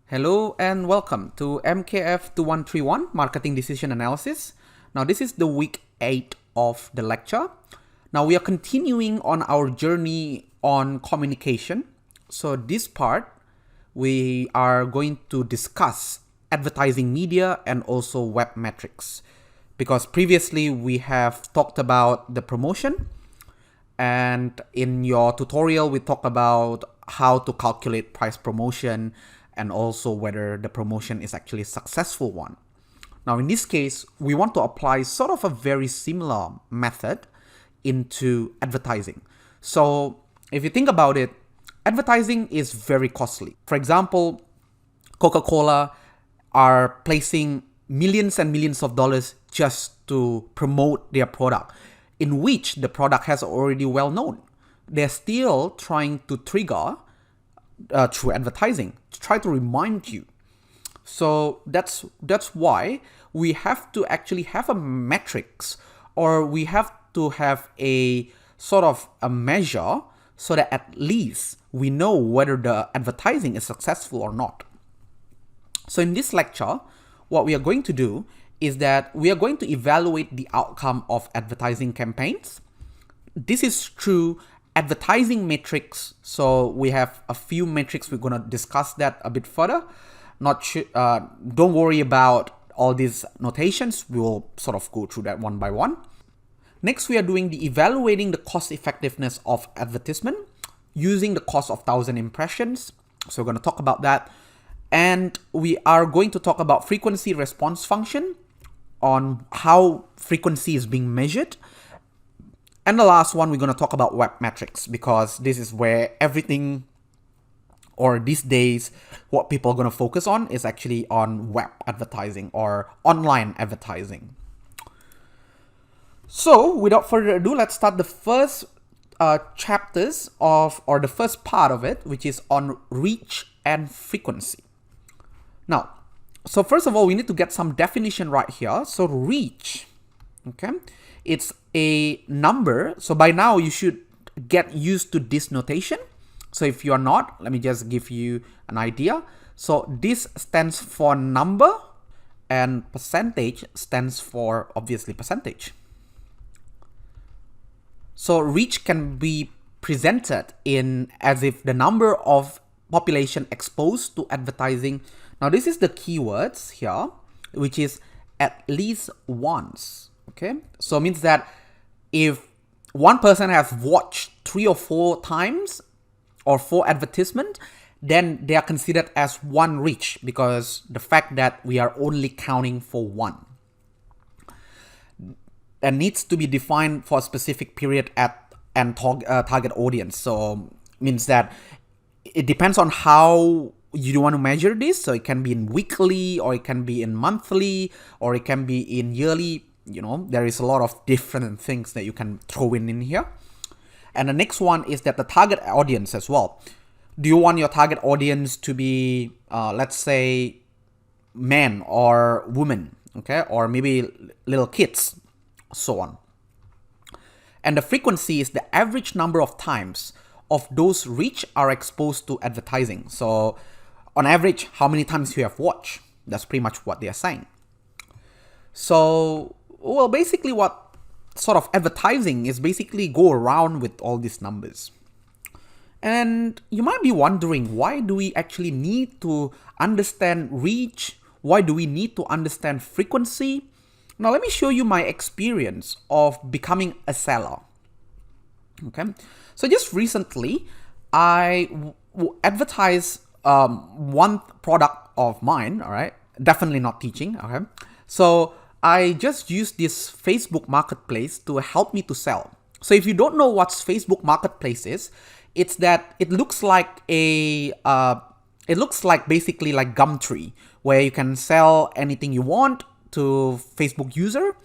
Hello and welcome to MKF 2131 Marketing Decision Analysis. Now this is the week 8 of the lecture. Now we are continuing on our journey on communication. So this part we are going to discuss advertising media and also web metrics, because previously we have talked about the promotion, and in your tutorial we talked about how to calculate price promotion and also whether the promotion is actually a successful one. Now in this case, we want to apply sort of a very similar method into advertising. So if you think about it, advertising is very costly. For example, Coca-Cola are placing millions and millions of dollars just to promote their product, in which the product has already well known. They're still trying to trigger through advertising to try to remind you. So that's why we have to actually have a metrics, or we have to have a sort of a measure so that at least we know whether the advertising is successful or not. So in this lecture, what we are going to do is that we are going to evaluate the outcome of advertising campaigns. This is through advertising metrics. So we have a few metrics. We're going to discuss that a bit further. Don't worry about all these notations. We will sort of go through that one by one. Next, we are doing the evaluating the cost effectiveness of advertisement using the cost of 1,000 impressions. So we're going to talk about that. And we are going to talk about frequency response function, on how frequency is being measured. And the last one, we're going to talk about web metrics, because this is where everything, or these days, what people are going to focus on is actually on web advertising or online advertising. So without further ado, let's start the first chapters of, or the first part of it, which is on reach and frequency. Now, so first of all, we need to get some definition right here. So reach, okay, it's a number. So by now you should get used to this notation. So if you are not, let me just give you an idea. So this stands for number, and percentage stands for obviously percentage. So reach can be presented in as if the number of population exposed to advertising. Now this is the keywords here, which is at least once. Okay, so it means that if one person has watched 3 or 4 times or 4 advertisements, then they are considered as one reach, because the fact that we are only counting for one. And needs to be defined for a specific period and target audience. So means that it depends on how you want to measure this. So it can be in weekly, or it can be in monthly, or it can be in yearly. You know, there is a lot of different things that you can throw in here. And the next one is that the target audience as well. Do you want your target audience to be, let's say, men or women, okay, or maybe little kids, so on. And the frequency is the average number of times of those reach are exposed to advertising. So on average, how many times you have watched? That's pretty much what they are saying. So, well, basically what sort of advertising is basically go around with all these numbers. And you might be wondering, why do we actually need to understand reach? Why do we need to understand frequency? Now, let me show you my experience of becoming a seller. Okay, so just recently, I advertised one product of mine, all right? Definitely not teaching, okay? So I just used this Facebook Marketplace to help me to sell. So if you don't know what Facebook Marketplace is, it's that it looks like basically like Gumtree, where you can sell anything you want to Facebook user.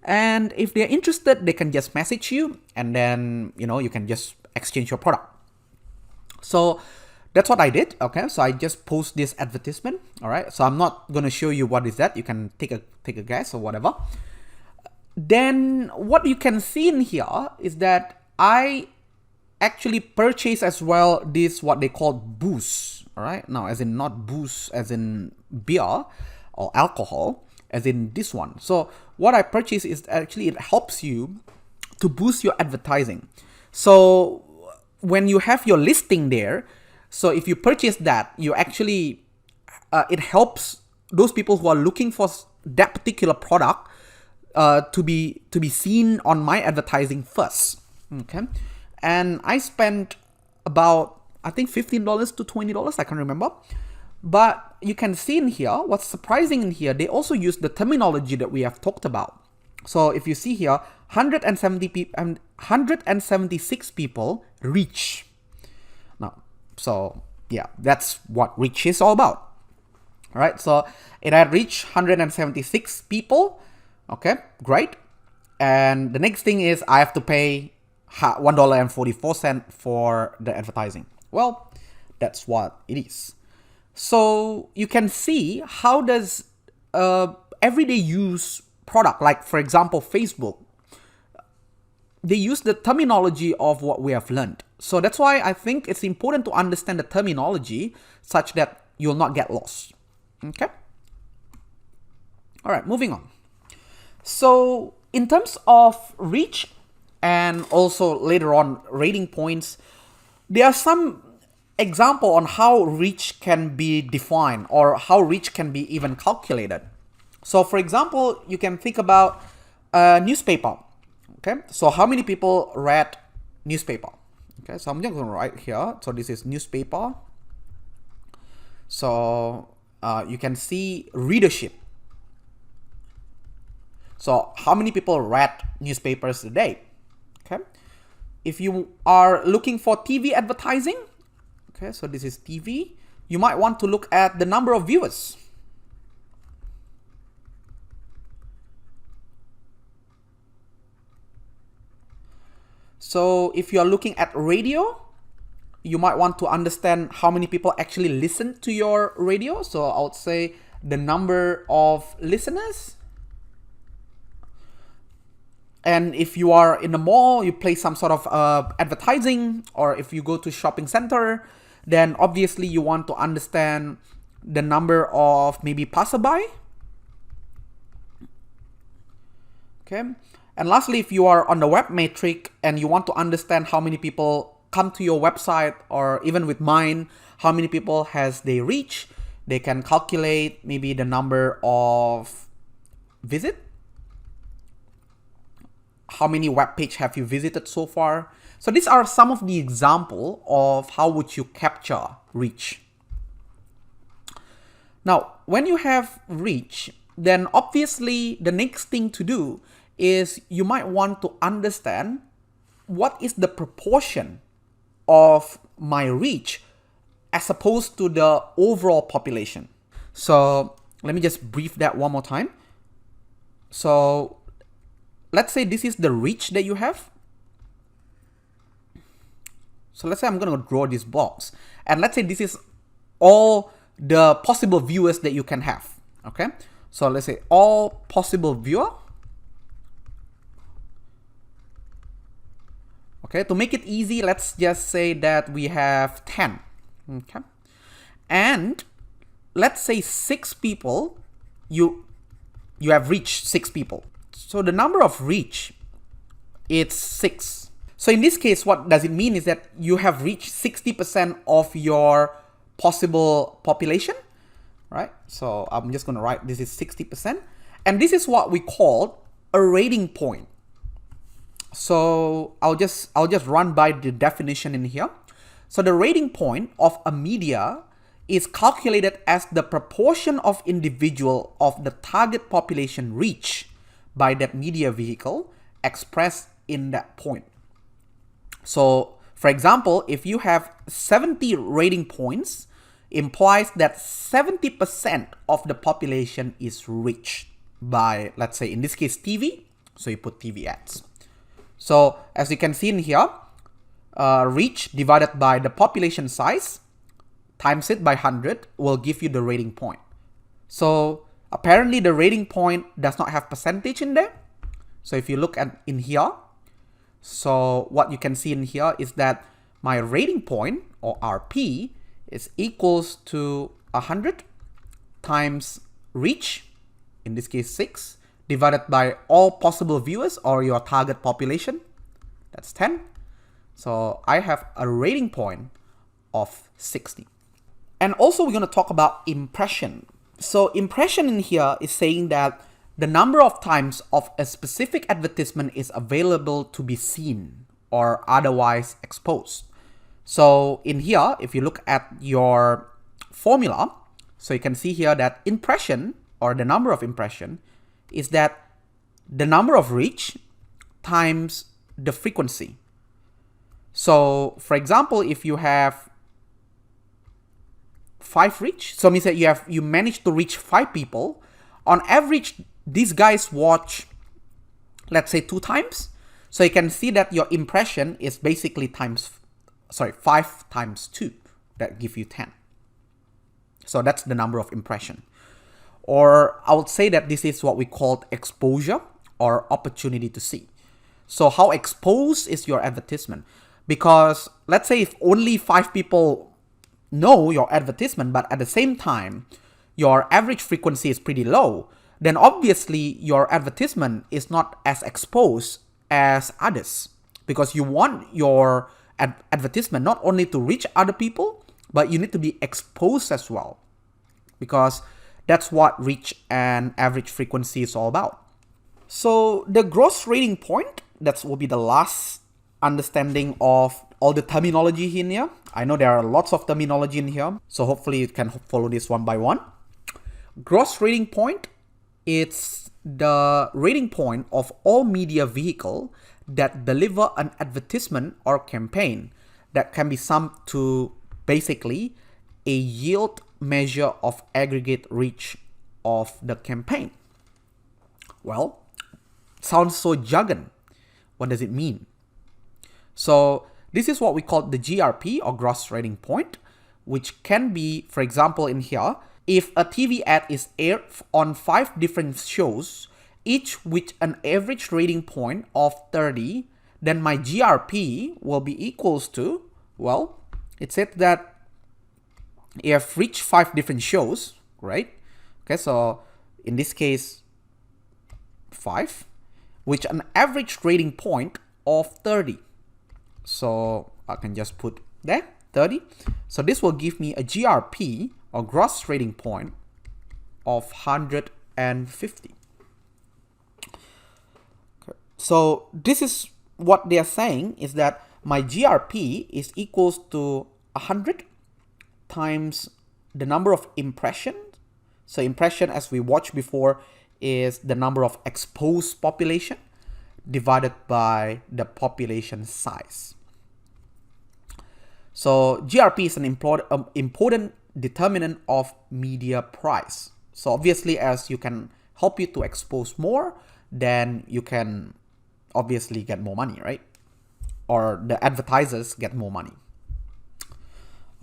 And if they're interested, they can just message you, and then, you know, you can just exchange your product. So that's what I did. Okay, so I just post this advertisement. All right, so I'm not going to show you what is that. You can take a guess or whatever. Then what you can see in here is that I actually purchase as well this what they call boost. all right? Now, as in not booze, as in beer or alcohol, as in this one. So what I purchased is actually it helps you to boost your advertising. So when you have your listing there, so if you purchase that, you actually, it helps those people who are looking for that particular product to be seen on my advertising first. Okay, and I spent about, I think, $15 to $20, I can't remember. But you can see in here, what's surprising in here, they also use the terminology that we have talked about. So if you see here, 176 people reach. Now, so yeah, that's what reach is all about. All right, so it had reached 176 people. Okay, great. And the next thing is I have to pay $1.44 for the advertising. Well, that's what it is. So you can see how does everyday use product, like for example, Facebook, they use the terminology of what we have learned. So that's why I think it's important to understand the terminology such that you'll not get lost. Okay. All right, moving on. So in terms of reach and also later on rating points, there are some example on how reach can be defined or how reach can be even calculated. So for example, you can think about a newspaper. Okay, so how many people read newspaper? Okay, so I'm just going to write here. So this is newspaper. So you can see readership. So how many people read newspapers today? Okay, if you are looking for TV advertising, okay, so this is TV, you might want to look at the number of viewers. So if you are looking at radio, you might want to understand how many people actually listen to your radio. So I would say the number of listeners. And if you are in the mall, you play some sort of advertising, or if you go to shopping center, then obviously you want to understand the number of maybe passerby. Okay. And lastly, if you are on the web metric and you want to understand how many people come to your website, or even with mine, how many people has they reached, they can calculate maybe the number of visit. How many web page have you visited so far? So these are some of the example of how would you capture reach. Now, when you have reach, then obviously the next thing to do is you might want to understand what is the proportion of my reach as opposed to the overall population. So let me just brief that one more time. So let's say this is the reach that you have. So let's say I'm going to draw this box, and let's say this is all the possible viewers that you can have. Okay, so let's say all possible viewer. Okay, to make it easy, let's just say that we have 10. Okay, and let's say 6 people, you have reached 6 people. So the number of reach, it's 6. So in this case, what does it mean is that you have reached 60% of your possible population, right? So I'm just going to write this is 60%. And this is what we call a rating point. So I'll just run by the definition in here. So the rating point of a media is calculated as the proportion of individual of the target population reach by that media vehicle expressed in that point. So for example, if you have 70 rating points, implies that 70% of the population is reached by, let's say in this case, TV. So you put TV ads. So as you can see in here, reach divided by the population size times it by 100 will give you the rating point. So apparently the rating point does not have percentage in there. So if you look at in here, so what you can see in here is that my rating point or RP is equals to 100 times reach, in this case 6, divided by all possible viewers or your target population, that's 10. So I have a rating point of 60. And also we're going to talk about impression. So impression in here is saying that the number of times of a specific advertisement is available to be seen or otherwise exposed. So in here, if you look at your formula, so you can see here that impression, or the number of impression, is that the number of reach times the frequency. So for example, if you have 5 reach, so means that you manage to reach 5 people, on average these guys watch, let's say 2 times. So you can see that your impression is basically 5 times 2, that give you 10. So that's the number of impression. Or I would say that this is what we call exposure or opportunity to see. So how exposed is your advertisement? Because let's say if only 5 people know your advertisement, but at the same time, your average frequency is pretty low, then obviously your advertisement is not as exposed as others. Because you want your advertisement not only to reach other people, but you need to be exposed as well. Because that's what reach and average frequency is all about. So the gross rating point, that will be the last understanding of all the terminology in here. I know there are lots of terminology in here, so hopefully you can follow this one by one. Gross rating point, it's the rating point of all media vehicle that deliver an advertisement or campaign that can be summed to basically a yield measure of aggregate reach of the campaign. Well, sounds so jargon. What does it mean? So this is what we call the GRP, or gross rating point, which can be, for example, in here, if a TV ad is aired on 5 different shows, each with an average rating point of 30, then my GRP will be equals to, well, it said that you have reached 5 different shows, right? Okay, so in this case, 5, with an average rating point of 30. So I can just put there, 30. So this will give me a GRP, or gross rating point, of 150. Okay. So this is what they are saying, is that my GRP is equals to 100 times the number of impressions. So impression, as we watched before, is the number of exposed population divided by the population size. So GRP is an important determinant of media price. So obviously, as you can help you to expose more, then you can obviously get more money, right? Or the advertisers get more money.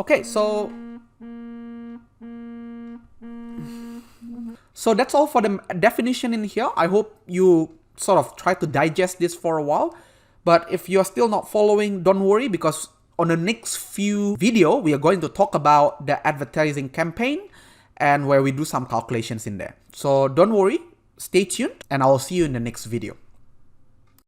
Okay, so that's all for the definition in here. I hope you sort of try to digest this for a while. But if you're still not following, don't worry, because on the next few video, we are going to talk about the advertising campaign and where we do some calculations in there. So don't worry, stay tuned, and I'll see you in the next video.